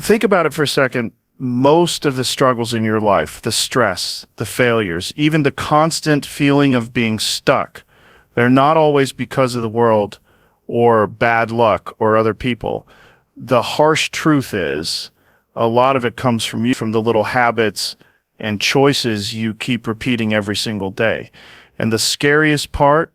Think about it for a second. Most of the struggles in your life, the stress, the failures, even the constant feeling of being stuck, they're not always because of the world or bad luck or other people. The harsh truth is a lot of it comes from you, from the little habits and choices you keep repeating every single day. And the scariest part,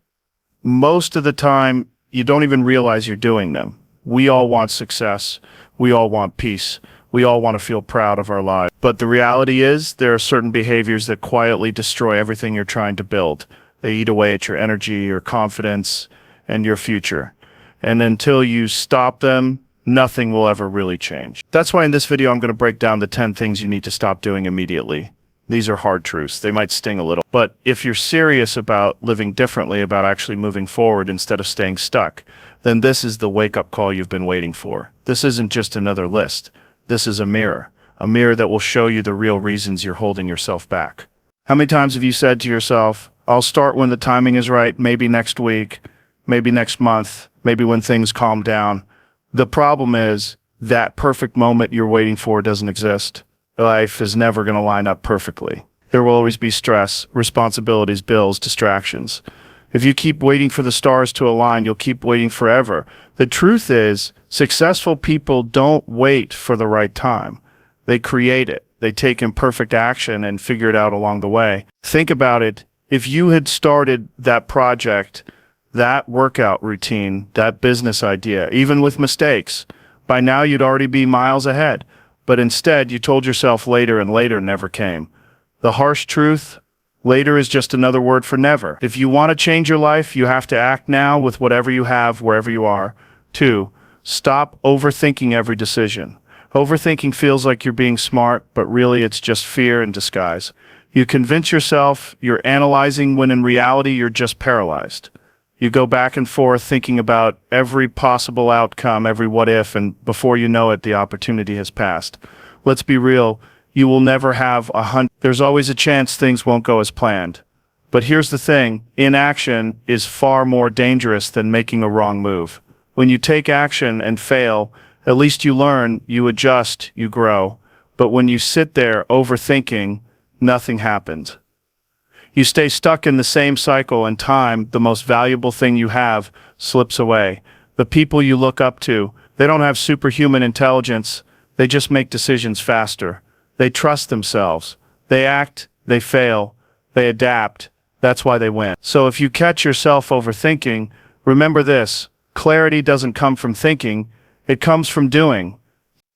most of the time, you don't even realize you're doing them. We all want success. We all want peace. We all want to feel proud of our lives. But the reality is there are certain behaviors that quietly destroy everything you're trying to build. They eat away at your energy, your confidence, and your future. And until you stop them, nothing will ever really change. That's why in this video, I'm going to break down the 10 things you need to stop doing immediately. These are hard truths. They might sting a little. But if you're serious about living differently, about actually moving forward instead of staying stuck, then this is the wake-up call you've been waiting for. This isn't just another list. This is a mirror that will show you the real reasons you're holding yourself back. How many times have you said to yourself, I'll start when the timing is right, maybe next week, maybe next month, maybe when things calm down? The problem is that perfect moment you're waiting for doesn't exist. Life is never going to line up perfectly. There will always be stress, responsibilities, bills, distractions. If you keep waiting for the stars to align, you'll keep waiting forever. The truth is, successful people don't wait for the right time. They create it. They take imperfect action and figure it out along the way. Think about it. If you had started that project, that workout routine, that business idea, even with mistakes, by now you'd already be miles ahead. But instead, you told yourself later, and later never came. The harsh truth, later is just another word for never. If you want to change your life, you have to act now with whatever you have, wherever you are. 2, stop overthinking every decision. Overthinking feels like you're being smart, but really it's just fear in disguise. You convince yourself you're analyzing when in reality you're just paralyzed. You go back and forth thinking about every possible outcome, every what if, and before you know it, the opportunity has passed. Let's be real, you will never have 100. There's always a chance things won't go as planned. But here's the thing, inaction is far more dangerous than making a wrong move. When you take action and fail, at least you learn, you adjust, you grow. But when you sit there overthinking, nothing happens. You stay stuck in the same cycle, and time, the most valuable thing you have, slips away. The people you look up to, they don't have superhuman intelligence. They just make decisions faster. They trust themselves. They act, they fail, they adapt. That's why they win. So if you catch yourself overthinking, remember this: clarity doesn't come from thinking, it comes from doing.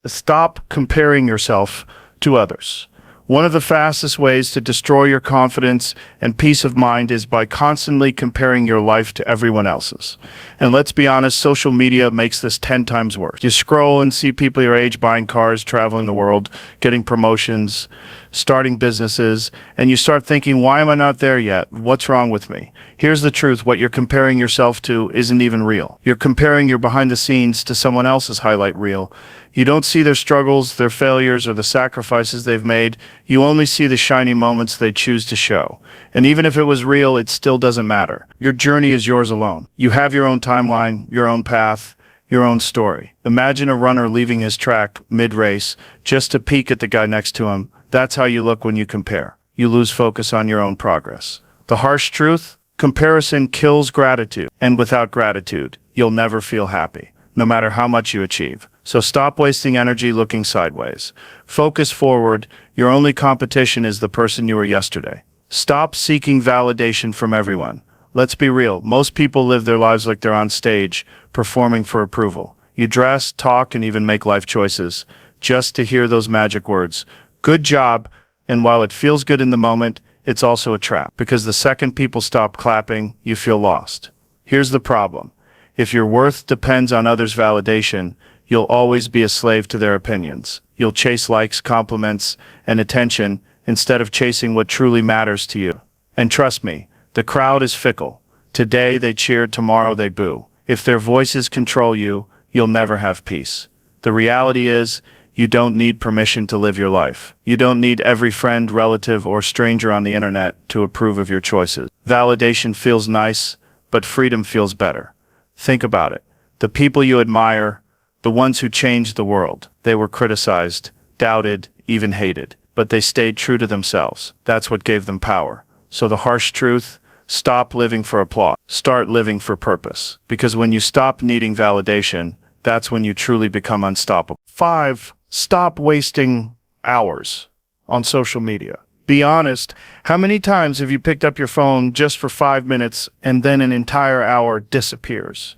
Stop comparing yourself to others. One of the fastest ways to destroy your confidence and peace of mind is by constantly comparing your life to everyone else's. And let's be honest, social media makes this 10 times worse. You scroll and see people your age buying cars, traveling the world, getting promotions, starting businesses, and you start thinking, why am I not there yet? What's wrong with me? Here's the truth: what you're comparing yourself to isn't even real. You're comparing your behind the scenes to someone else's highlight reel. You don't see their struggles, their failures, or the sacrifices they've made. You only see the shiny moments they choose to show. And even if it was real, it still doesn't matter. Your journey is yours alone. You have your own timeline, your own path, your own story. Imagine a runner leaving his track mid-race just to peek at the guy next to him. That's how you look when you compare. You lose focus on your own progress. The harsh truth: comparison kills gratitude. And without gratitude, you'll never feel happy, no matter how much you achieve. So stop wasting energy looking sideways. Focus forward. Your only competition is the person you were yesterday. Stop seeking validation from everyone. Let's be real. Most people live their lives like they're on stage, performing for approval. You dress, talk, and even make life choices just to hear those magic words: good job. And while it feels good in the moment, it's also a trap, because the second people stop clapping, you feel lost. Here's the problem: if your worth depends on others' validation, you'll always be a slave to their opinions. You'll chase likes, compliments, and attention instead of chasing what truly matters to you. And trust me, the crowd is fickle. Today they cheer, tomorrow they boo. If their voices control you, you'll never have peace. The reality is, you don't need permission to live your life. You don't need every friend, relative, or stranger on the internet to approve of your choices. Validation feels nice, but freedom feels better. Think about it. The people you admire, the ones who changed the world. They were criticized, doubted, even hated, but they stayed true to themselves. That's what gave them power. So the harsh truth: stop living for applause. Start living for purpose. Because when you stop needing validation, that's when you truly become unstoppable. 5. Stop wasting hours on social media. Be honest, how many times have you picked up your phone just for 5 minutes and then an entire hour disappears?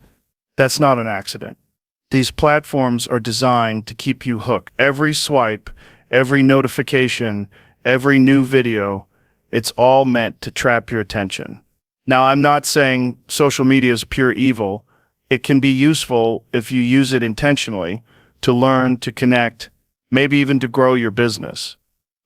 That's not an accident. These platforms are designed to keep you hooked. Every swipe, every notification, every new video, it's all meant to trap your attention. Now, I'm not saying social media is pure evil. It can be useful if you use it intentionally to learn, to connect, maybe even to grow your business.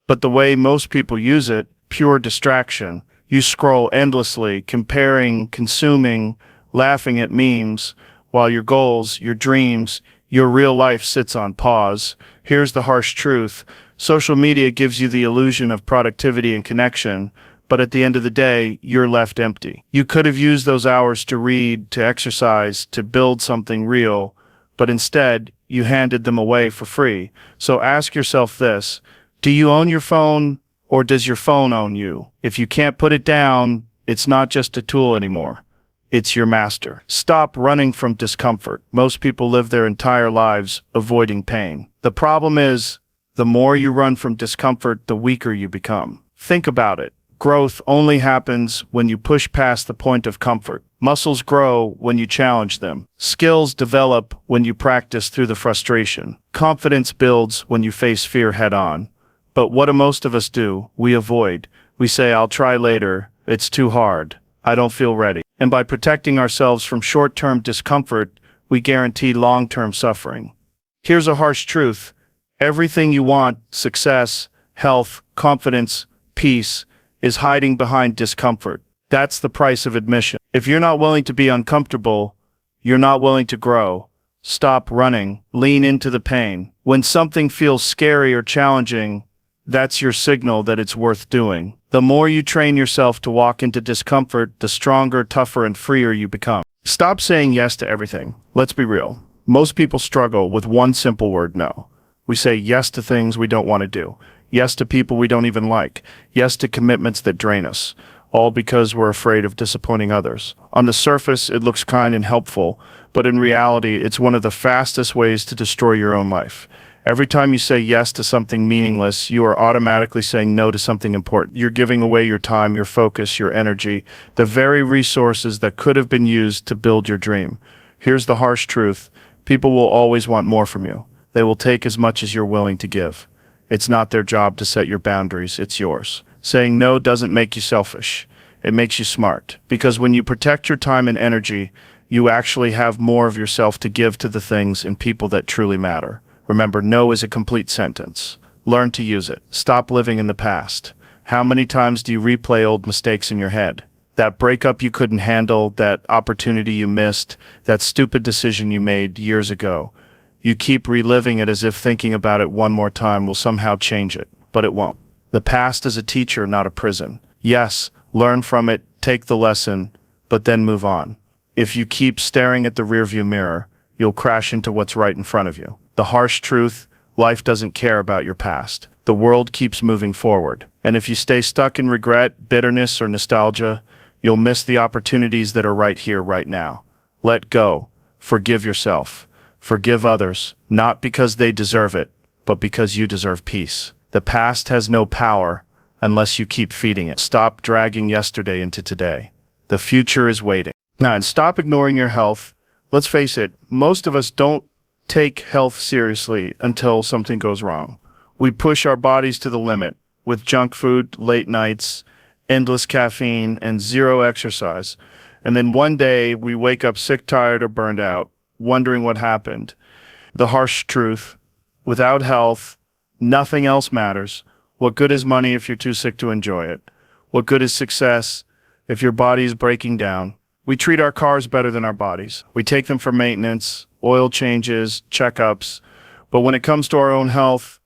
But the way most people use it, pure distraction. You scroll endlessly, comparing, consuming, laughing at memes, while your goals, your dreams, your real life sits on pause. Here's the harsh truth: social media gives you the illusion of productivity and connection, but at the end of the day, you're left empty. You could have used those hours to read, to exercise, to build something real, but instead, you handed them away for free. So ask yourself this: do you own your phone, or does your phone own you? If you can't put it down, it's not just a tool anymore. It's your master. Stop running from discomfort. Most people live their entire lives avoiding pain. The problem is, the more you run from discomfort, the weaker you become. Think about it. Growth only happens when you push past the point of comfort. Muscles grow when you challenge them. Skills develop when you practice through the frustration. Confidence builds when you face fear head on. But what do most of us do? We avoid. We say, I'll try later. It's too hard. I don't feel ready. And by protecting ourselves from short-term discomfort, we guarantee long-term suffering. Here's a harsh truth: everything you want, success, health, confidence, peace, is hiding behind discomfort. That's the price of admission. If you're not willing to be uncomfortable, you're not willing to grow. Stop running. Lean into the pain. When something feels scary or challenging, that's your signal that it's worth doing. The more you train yourself to walk into discomfort, the stronger, tougher, and freer you become. Stop saying yes to everything. Let's be real. Most people struggle with one simple word: no. We say yes to things we don't want to do. Yes to people we don't even like. Yes to commitments that drain us. All because we're afraid of disappointing others. On the surface, it looks kind and helpful, but in reality, it's one of the fastest ways to destroy your own life. Every time you say yes to something meaningless, you are automatically saying no to something important. You're giving away your time, your focus, your energy, the very resources that could have been used to build your dream. Here's the harsh truth: people will always want more from you. They will take as much as you're willing to give. It's not their job to set your boundaries, it's yours. Saying no doesn't make you selfish. It makes you smart. Because when you protect your time and energy, you actually have more of yourself to give to the things and people that truly matter. Remember, no is a complete sentence. Learn to use it. Stop living in the past. How many times do you replay old mistakes in your head? That breakup you couldn't handle, that opportunity you missed, that stupid decision you made years ago. You keep reliving it as if thinking about it one more time will somehow change it, but it won't. The past is a teacher, not a prison. Yes, learn from it, take the lesson, but then move on. If you keep staring at the rearview mirror, you'll crash into what's right in front of you. The harsh truth: life doesn't care about your past. The world keeps moving forward. And if you stay stuck in regret, bitterness, or nostalgia, you'll miss the opportunities that are right here, right now. Let go. Forgive yourself. Forgive others, not because they deserve it, but because you deserve peace. The past has no power unless you keep feeding it. Stop dragging yesterday into today. The future is waiting. Now, and stop ignoring your health. Let's face it, most of us don't take health seriously until something goes wrong. We push our bodies to the limit with junk food, late nights, endless caffeine, and zero exercise. And then one day we wake up sick, tired, or burned out, wondering what happened. The harsh truth: without health, nothing else matters. What good is money if you're too sick to enjoy it? What good is success if your body is breaking down? We treat our cars better than our bodies. We take them for maintenance, oil changes, checkups, but when it comes to our own health,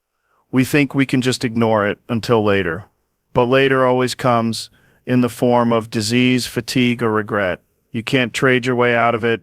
we think we can just ignore it until later. But later always comes in the form of disease, fatigue, or regret. You can't trade your way out of it.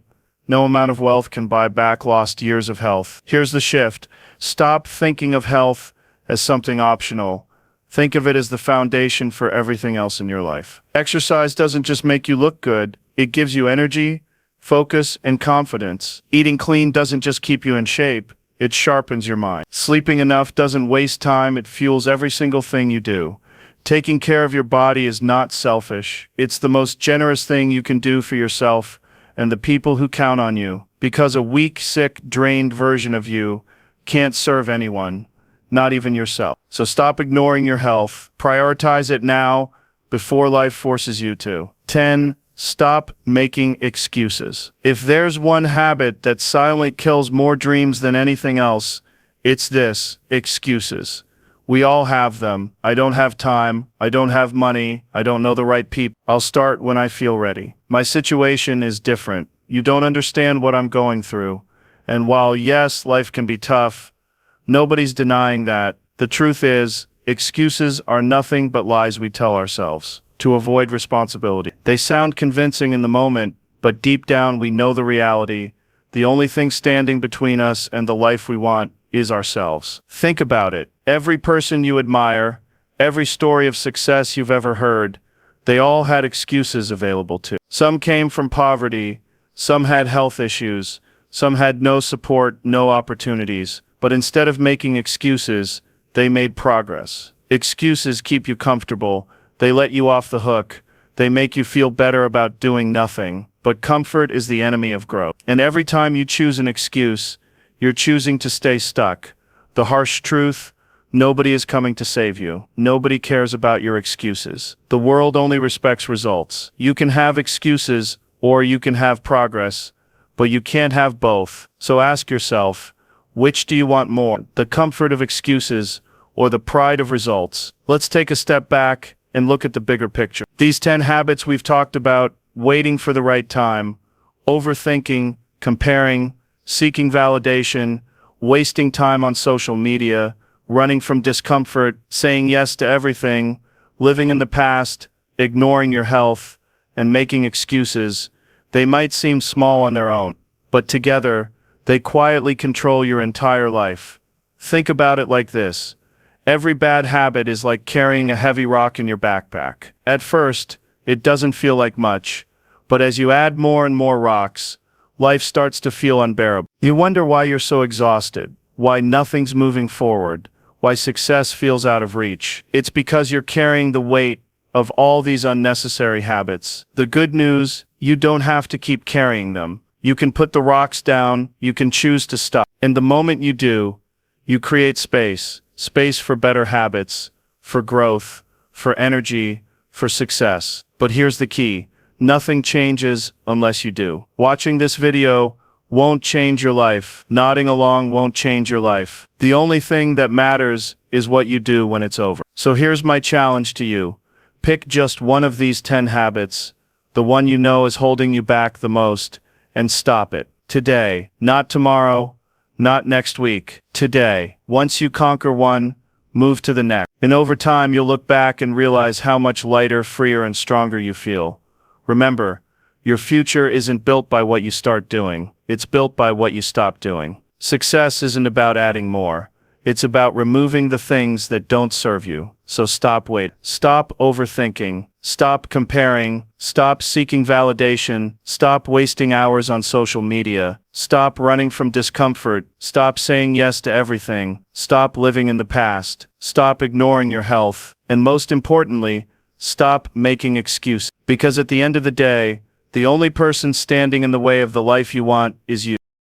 No amount of wealth can buy back lost years of health. Here's the shift. Stop thinking of health as something optional. Think of it as the foundation for everything else in your life. Exercise doesn't just make you look good, it gives you energy, focus, and confidence. Eating clean doesn't just keep you in shape, it sharpens your mind. Sleeping enough doesn't waste time, it fuels every single thing you do. Taking care of your body is not selfish. It's the most generous thing you can do for yourself and the people who count on you, because a weak, sick, drained version of you can't serve anyone, not even yourself. So stop ignoring your health. Prioritize it now before life forces you to. 10. Stop making excuses. If there's one habit that silently kills more dreams than anything else, it's this: excuses. We all have them. I don't have time. I don't have money. I don't know the right people. I'll start when I feel ready. My situation is different. You don't understand what I'm going through. And while, yes, life can be tough, nobody's denying that. The truth is, excuses are nothing but lies we tell ourselves to avoid responsibility. They sound convincing in the moment, but deep down we know the reality. The only thing standing between us and the life we want is ourselves. Think about it. Every person you admire, every story of success you've ever heard, they all had excuses available to. Some came from poverty, some had health issues, some had no support, no opportunities. But instead of making excuses, they made progress. Excuses keep you comfortable. They let you off the hook. They make you feel better about doing nothing. But comfort is the enemy of growth. And every time you choose an excuse, you're choosing to stay stuck. The harsh truth: nobody is coming to save you. Nobody cares about your excuses. The world only respects results. You can have excuses or you can have progress, but you can't have both. So ask yourself, which do you want more? The comfort of excuses or the pride of results? Let's take a step back and look at the bigger picture. These 10 habits we've talked about: waiting for the right time, overthinking, comparing, seeking validation, wasting time on social media, running from discomfort, saying yes to everything, living in the past, ignoring your health, and making excuses. They might seem small on their own, but together, they quietly control your entire life. Think about it like this. Every bad habit is like carrying a heavy rock in your backpack. At first, it doesn't feel like much, but as you add more and more rocks, life starts to feel unbearable. You wonder why you're so exhausted, why nothing's moving forward, why success feels out of reach. It's because you're carrying the weight of all these unnecessary habits. The good news: you don't have to keep carrying them. You can put the rocks down, you can choose to stop. And the moment you do, you create space for better habits, for growth, for energy, for success. But here's the key: nothing changes unless you do. Watching this video won't change your life. Nodding along won't change your life. The only thing that matters is what you do when it's over. So here's my challenge to you. Pick just one of these 10 habits, the one you know is holding you back the most, and stop it. Today. Not tomorrow, not next week. Today. Once you conquer one, move to the next. And over time, you'll look back and realize how much lighter, freer, and stronger you feel. Remember, your future isn't built by what you start doing. It's built by what you stop doing. Success isn't about adding more. It's about removing the things that don't serve you. So stop waiting. Stop overthinking. Stop comparing. Stop seeking validation. Stop wasting hours on social media. Stop running from discomfort. Stop saying yes to everything. Stop living in the past. Stop ignoring your health. And most importantly, stop making excuses. Because at the end of the day, the only person standing in the way of the life you want is you.